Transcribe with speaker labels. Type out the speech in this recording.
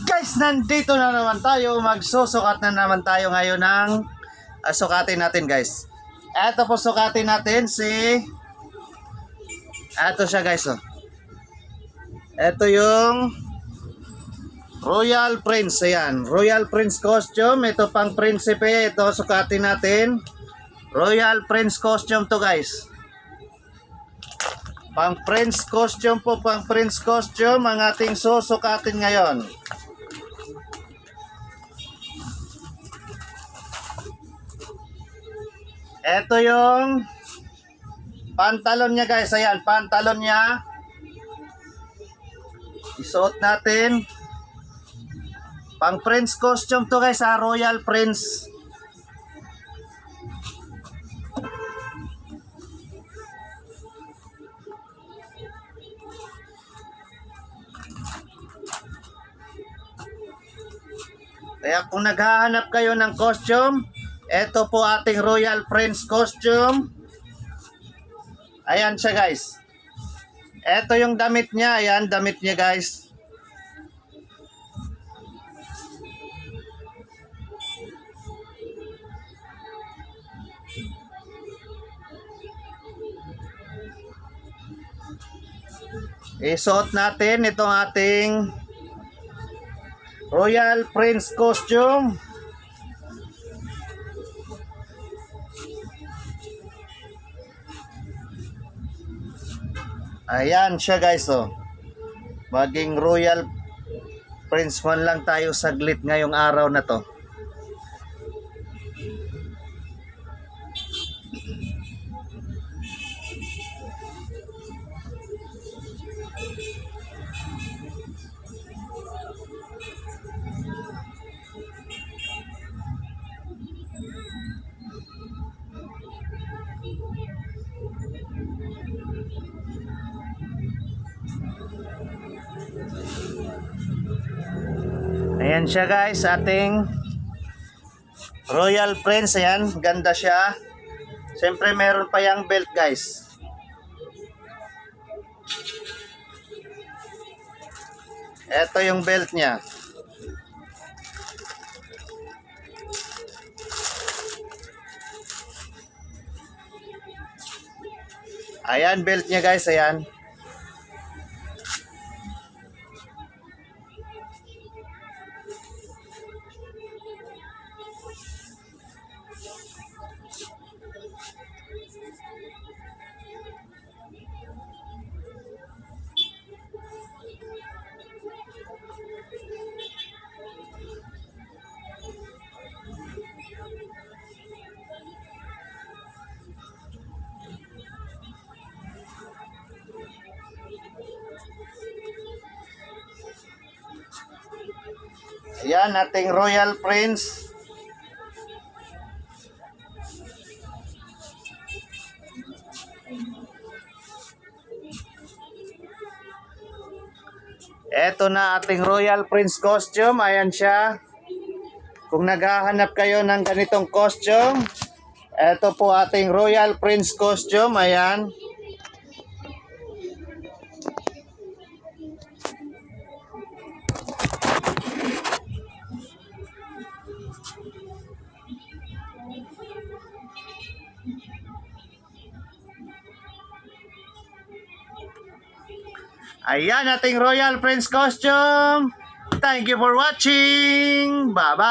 Speaker 1: Guys, nandito na naman tayo. Magsusukat na naman tayo ngayon ng sukatin natin, guys. Eto po, sukatin natin si... Eto siya, guys, oh. Eto yung Royal Prince. Ayan, Royal Prince costume. Ito pang prinsipe. Ito, sukatin natin. Royal Prince costume to, guys. Pang Prince costume po, pang Prince costume ang ating susukatin ngayon. Ito yung pantalon niya, guys. Ayan, pantalon niya. Isuot natin. Pang Prince costume to, guys, sa Royal Prince. Kaya kung naghahanap kayo ng costume, ito po ating Royal Prince costume. Ayan siya, guys. Ito yung damit niya. Ayan, damit niya, guys. Isuot natin itong ating Royal Prince costume. Ayan siya, guys, oh. Maging Royal Prince man lang tayo saglit ngayong araw na to. Ayan siya, guys, ating Royal Prince. Ayan, ganda siya. Siyempre meron pa yung belt, guys. Ito yung belt niya. Ayan, belt niya, guys. Ayan. Ayan, ating Royal Prince. Ito na ating Royal Prince costume. Ayan siya. Kung naghahanap kayo ng ganitong costume, ito po ating Royal Prince costume. Ayan. Ayan ating Royal Prince costume. Thank you for watching. Bye-bye.